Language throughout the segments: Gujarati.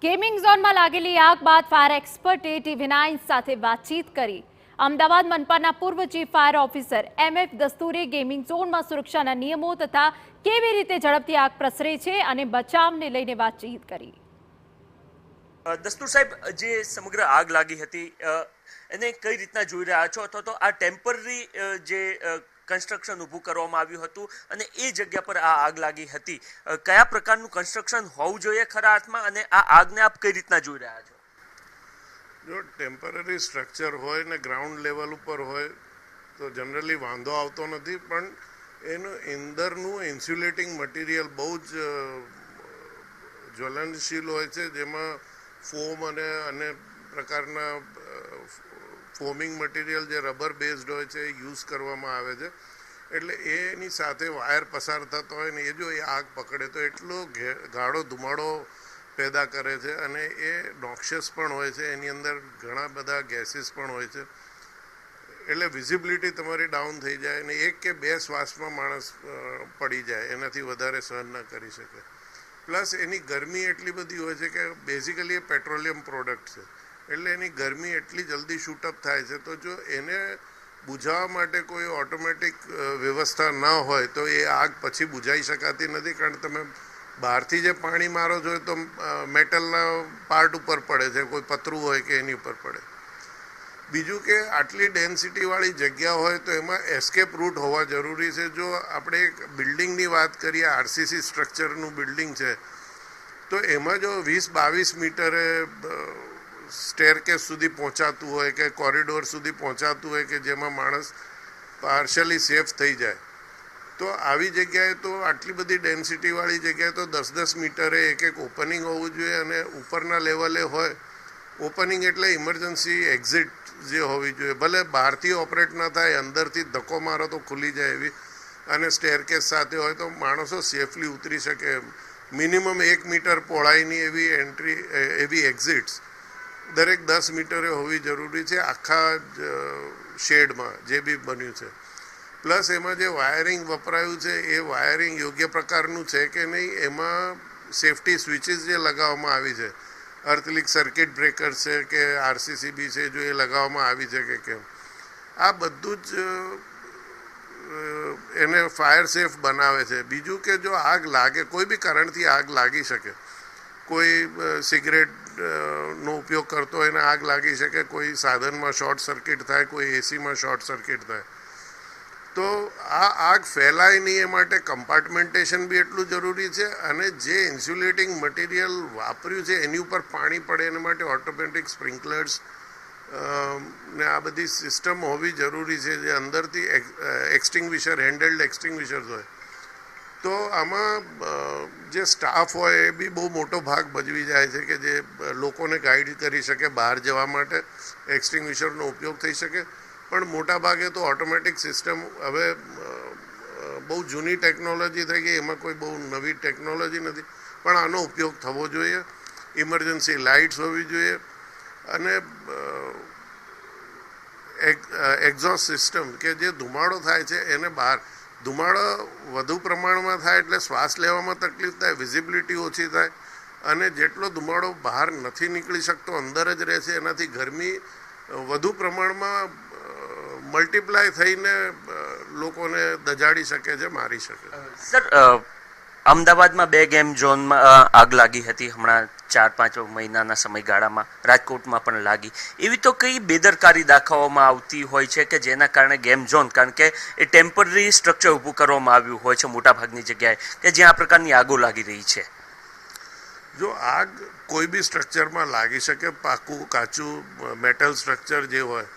ગેમિંગ ઝોનમાં લાગેલી આગ બાદ ફાયર એક્સપર્ટે TV9 સાથે વાતચીત કરી। અમદાવાદ મનપાના પૂર્વ ચીફ ફાયર ઓફિસર MF દસ્તુરે ગેમિંગ ઝોનમાં સુરક્ષાના નિયમો તથા કેવી રીતે ઝડપથી આગ પ્રસરે છે અને બચાવને લઈને વાતચીત કરી। દસ્તુર સાહેબ, જે સમગ્ર આગ લાગી હતી એને કઈ રીતના જોઈ રહ્યા છો, અથવા તો આ ટેમ્પરરી જે કન્સ્ટ્રક્શન ઊભું કરવામાં આવ્યું હતું અને એ જગ્યા પર આ આગ લાગી હતી, કયા પ્રકારનું કન્સ્ટ્રક્શન હોવું જોઈએ ખરા અર્થમાં, અને આ આગને આપ કઈ રીતના જોઈ રહ્યા છો? જો ટેમ્પરરી સ્ટ્રક્ચર હોય ને ગ્રાઉન્ડ લેવલ ઉપર હોય તો જનરલી વાંધો આવતો નથી, પણ એનું અંદરનું ઇન્સ્યુલેટિંગ મટીરિયલ બહુ જ જ્વલનશીલ હોય છે, જેમાં ફોમ અને અન્ય પ્રકારના ફોમિંગ મટીરિયલ જે રબર બેઝડ હોય છે એ યુઝ કરવામાં આવે છે। એટલે એની સાથે વાયર પસાર થતો હોય ને એ જો એ આગ પકડે તો એટલો ગાઢો ધુમાડો પેદા કરે છે અને એ નોક્શિયસ પણ હોય છે, એની અંદર ઘણા બધા ગેસીસ પણ હોય છે, એટલે વિઝિબિલિટી તમારી ડાઉન થઈ જાય અને 1 કે 2 શ્વાસમાં માણસ પડી જાય, એનાથી વધારે સહન ન કરી શકે। પ્લસ એની ગરમી એટલી બધી હોય છે કે બેઝિકલી એ પેટ્રોલિયમ પ્રોડક્ટ છે, એટલે એની ગરમી એટલી જલ્દી શૂટઅપ થાય છે, તો જો એને બુઝાવવા માટે કોઈ ઓટોમેટિક વ્યવસ્થા ન હોય તો એ આગ પછી બુઝાઈ શકાતી નથી, કારણ તમે બહારથી જે પાણી મારો છો તો મેટલના પાર્ટ ઉપર પડે છે, કોઈ પતરું હોય કે એની ઉપર પડે। બીજું કે આટલી ડેન્સિટીવાળી જગ્યા હોય તો એમાં એસ્કેપ રૂટ હોવા જરૂરી છે। જો આપણે એક બિલ્ડિંગની વાત કરીએ, આરસીસી સ્ટ્રક્ચરનું બિલ્ડિંગ છે, તો એમાં જો 20-22 મીટરે સ્ટેરકેસ સુધી પહોંચાતું હોય કે કોરિડોર સુધી પહોંચાતું હોય કે જેમાં માણસ પાર્શિયલી સેફ થઈ જાય, તો આવી જગ્યાએ તો આટલી બધી ડેન્સિટીવાળી જગ્યાએ તો 10-10 મીટરે એક ઓપનિંગ હોવું જોઈએ, અને ઉપરના લેવલે હોય ઓપનિંગ એટલે ઇમરજન્સી એક્ઝિટ જે હોવી જોઈએ, ભલે બહારથી ઓપરેટ ન થાય, અંદરથી ધક્કો મારો તો ખુલી જાય એવી, અને સ્ટેરકેસ સાથે હોય તો માણસો સેફલી ઉતરી શકે। મિનિમમ 1 મીટર પહોળાઈની એવી એન્ટ્રી એવી એક્ઝિટ્સ દરેક 10 મીટરે હોવી જરૂરી છે આખા શેડમાં જે બી બન્યું છે। પ્લસ એમાં જે વાયરિંગ વપરાયું છે એ વાયરિંગ યોગ્ય પ્રકારનું છે કે નહીં, એમાં સેફટી સ્વિચીસ જે લગાવવામાં આવી છે, અર્થલિક સર્કિટ બ્રેકર છે કે આરસીસીબી છે, જો એ લગાવવામાં આવી છે કે કેમ, આ બધું જ એને ફાયર સેફ બનાવે છે। બીજું કે જો આગ લાગે, કોઈ બી કારણથી આગ લાગી શકે, કોઈ સિગરેટનો ઉપયોગ કરતો હોય એને આગ લાગી શકે, કોઈ સાધનમાં શોર્ટ સર્કિટ થાય, કોઈ એસીમાં શોર્ટ સર્કિટ થાય, તો આ આગ ફેલાય નહીં એ માટે કમ્પાર્ટમેન્ટેશન બી એટલું જરૂરી છે, અને જે ઇન્સ્યુલેટિંગ મટીરિયલ વાપર્યું છે એની ઉપર પાણી પડે એના માટે ઓટોમેટિક સ્પ્રિંકલર્સ ને આ બધી સિસ્ટમ હોવી જરૂરી છે, જે અંદરથી એક્સટિંગ્વિશર હેન્ડલ્ડ એક્સટિંગ્વિશર્સ હોય। તો આમાં જે સ્ટાફ હોય એ બી બહુ મોટો ભાગ ભજવી જાય છે કે જે લોકોને ગાઈડ કરી શકે, બહાર જવા માટે એક્સટિંગ્વિશરનો ઉપયોગ થઈ શકે। પણ મોટા ભાગે તો ઓટોમેટિક સિસ્ટમ હવે બહુ જૂની ટેકનોલોજી થઈ ગઈ, એમાં કોઈ બહુ નવી ટેકનોલોજી નથી, પણ આનો ઉપયોગ થવો જોઈએ। ઇમરજન્સી લાઇટ્સ હોવી જોઈએ, અને એક્ઝોસ્ટ સિસ્ટમ કે જે ધુમાડો થાય છે એને બહાર, ધુમાડો વધુ પ્રમાણમાં થાય એટલે શ્વાસ લેવામાં તકલીફ થાય, વિઝિબિલિટી ઓછી થાય, અને જેટલો ધુમાડો બહાર નથી નીકળી શકતો અંદર જ રહે છે, એનાથી ગરમી વધુ પ્રમાણમાં મલ્ટીપ્લાય થઈને લોકોને દજાડી શકે છે, મારી શકે છે। સર, અમદાવાદમાં 2 ગેમ ઝોનમાં આગ લાગી હતી હમણાં 4-5 મહિનાના સમયગાળામાં, રાજકોટમાં પણ લાગી, એવી તો કઈ બેદરકારી દાખવવામાં આવતી હોય છે કે જેના કારણે ગેમ ઝોન, કારણ કે એ ટેમ્પરરી સ્ટ્રક્ચર ઊભું કરવામાં આવ્યું હોય છે મોટાભાગની જગ્યાએ કે જ્યાં આ પ્રકારની આગો લાગી રહી છે? જો આગ કોઈ બી સ્ટ્રક્ચરમાં લાગી શકે, પાકું કાચું મેટલ સ્ટ્રક્ચર જે હોય,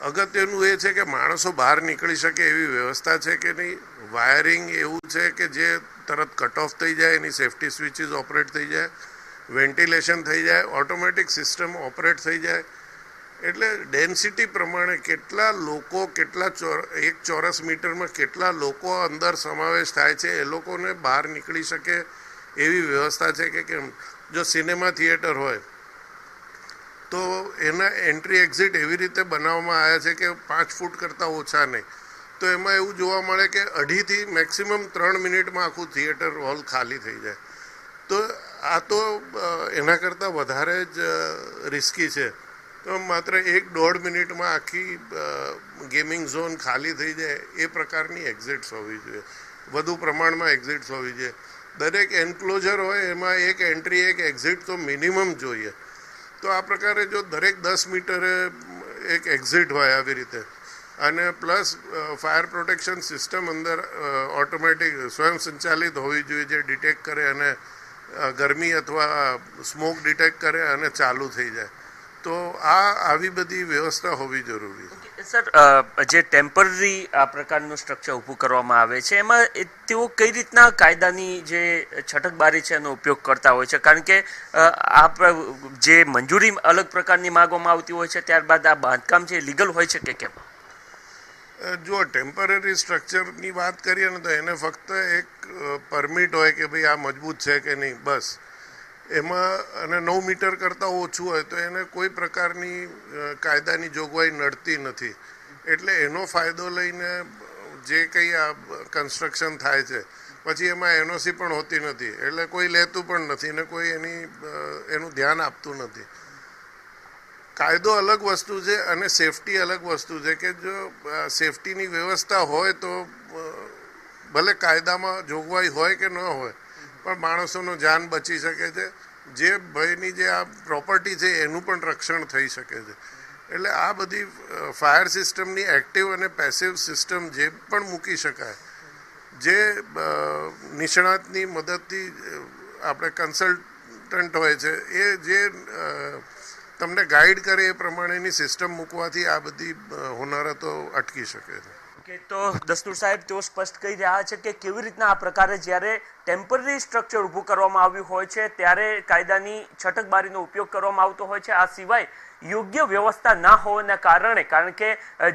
અગત્યનું એ છે કે માણસો બહાર નીકળી શકે એવી વ્યવસ્થા છે કે નહીં, વાયરિંગ એવું છે કે જે તરત કટ ઓફ થઈ જાય, એની સેફટી સ્વિચીસ ઓપરેટ થઈ જાય, વેન્ટિલેશન થઈ જાય, ઓટોમેટિક સિસ્ટમ ઓપરેટ થઈ જાય, એટલે ડેન્સિટી પ્રમાણે કેટલા લોકો, કેટલા 1 ચોરસ મીટરમાં કેટલા લોકો અંદર સમાવેશ થાય છે એ લોકોને બહાર નીકળી શકે એવી વ્યવસ્થા છે કે કેમ। જો સિનેમા થિયેટર હોય તો એના એન્ટ્રી એક્ઝિટ એવી રીતે બનાવવામાં આવ્યા છે કે 5 ફૂટ કરતાં ઓછા નહીં, તો એમાં એવું જોવા મળે કે 2.5 થી મેક્સિમમ 3 મિનિટમાં આખું થિયેટર હોલ ખાલી થઈ જાય। તો આ તો એના કરતાં વધારે જ રિસ્કી છે. તો માત્ર 1-1.5 મિનિટમાં આખી ગેમિંગ ઝોન ખાલી થઈ જાય એ પ્રકારની એક્ઝિટ્સ હોવી જોઈએ, વધુ પ્રમાણમાં એક્ઝિટ્સ હોવી જોઈએ. દરેક એન્ક્લોઝર હોય એમાં એક એન્ટ્રી એક એક્ઝિટ તો મિનિમમ જોઈએ. તો આ પ્રકારે જો દરેક 10 મીટરે એક એક્ઝિટ હોય આવી રીતે, અને પ્લસ ફાયર પ્રોટેક્શન સિસ્ટમ અંદર ઓટોમેટિક સ્વયં સંચાલિત હોવી જોઈએ, જે ડિટેક્ટ કરે અને ગરમી અથવા સ્મોક ડિટેક્ટ કરે અને ચાલુ થઈ જાય. તો આવી બધી વ્યવસ્થા હોવી જરૂરી છે. સર, જે ટેમ્પરરી આ પ્રકારનું સ્ટ્રક્ચર ઊભું કરવામાં આવે છે એમાં તેઓ કઈ રીતના કાયદાની જે છટકબારી છે એનો ઉપયોગ કરતા હોય છે? કારણ કે આ જે મંજૂરી અલગ પ્રકારની માગવામાં આવતી હોય છે, ત્યારબાદ આ બાંધકામ છે લીગલ હોય છે કે કેમ? જો ટેમ્પરરી સ્ટ્રક્ચરની વાત કરીએ ને તો એને ફક્ત એક પરમિટ હોય કે ભાઈ આ મજબૂત છે કે નહીં, બસ. એમાં અને 9 મીટર કરતાં ઓછું હોય તો એને કોઈ પ્રકારની કાયદાની જોગવાઈ નડતી નથી. એટલે એનો ફાયદો લઈને જે કંઈ આ કન્સ્ટ્રક્શન થાય છે પછી એમાં એનઓસી પણ હોતી નથી, એટલે કોઈ લેતું પણ નથી ને કોઈ એનું ધ્યાન આપતું નથી. કાયદો અલગ વસ્તુ છે અને સેફટી અલગ વસ્તુ છે. કે જો સેફટીની વ્યવસ્થા હોય તો ભલે કાયદામાં જોગવાઈ હોય કે ન હોય, પણ માણસોનો જાન બચી શકે છે. જે ભયની જે આ પ્રોપર્ટી છે એનું પણ રક્ષણ થઈ શકે છે. એટલે આ બધી ફાયર સિસ્ટમની એક્ટિવ અને પેસિવ સિસ્ટમ જે પણ મૂકી શકાય, જે નિષ્ણાતની મદદથી આપણે કન્સલ્ટન્ટ હોય છે એ જે તમને ગાઈડ કરે એ પ્રમાણેની સિસ્ટમ મૂકવાથી આ બધી હોનારતો અટકી શકે છે. તો દસ્તુર સાહેબ તેઓ સ્પષ્ટ કહી રહ્યા છે કે કેવી રીતના આ પ્રકારે જ્યારે ટેમ્પરરી સ્ટ્રક્ચર ઊભું કરવામાં આવ્યું હોય છે ત્યારે કાયદાની છટકબારીનો ઉપયોગ કરવામાં આવતો હોય છે. આ સિવાય યોગ્ય વ્યવસ્થા ના હોવાના કારણે, કારણ કે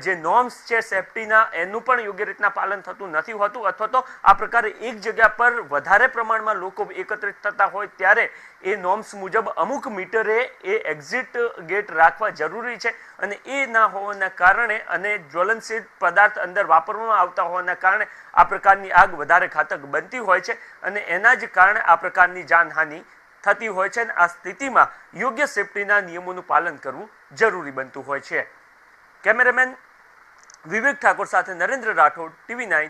જે નોર્મ્સ છે સેફટીના એનું પણ યોગ્ય રીતના પાલન થતું નથી હોતું, અથવા તો આ પ્રકારે એક જગ્યા પર વધારે પ્રમાણમાં લોકો એકત્રિત થતા હોય ત્યારે એ નોર્મ્સ મુજબ અમુક મીટરે એ એક્ઝિટ ગેટ રાખવા જરૂરી છે. અને એ ના હોવાના કારણે અને જ્વલનશીલ પદાર્થ અંદર વાપરવામાં આવતા હોવાના કારણે આ પ્રકારની આગ વધારે ઘાતક બનતી હોય છે અને એના જ કારણે આ પ્રકારની જાનહાનિ થતી હોય છે. અને આ સ્થિતિમાં યોગ્ય સેફટીના નિયમોનું પાલન કરવું જરૂરી બનતું હોય છે. કેમેરામેન વિવેક ઠાકોર સાથે નરેન્દ્ર રાઠોડ, TV9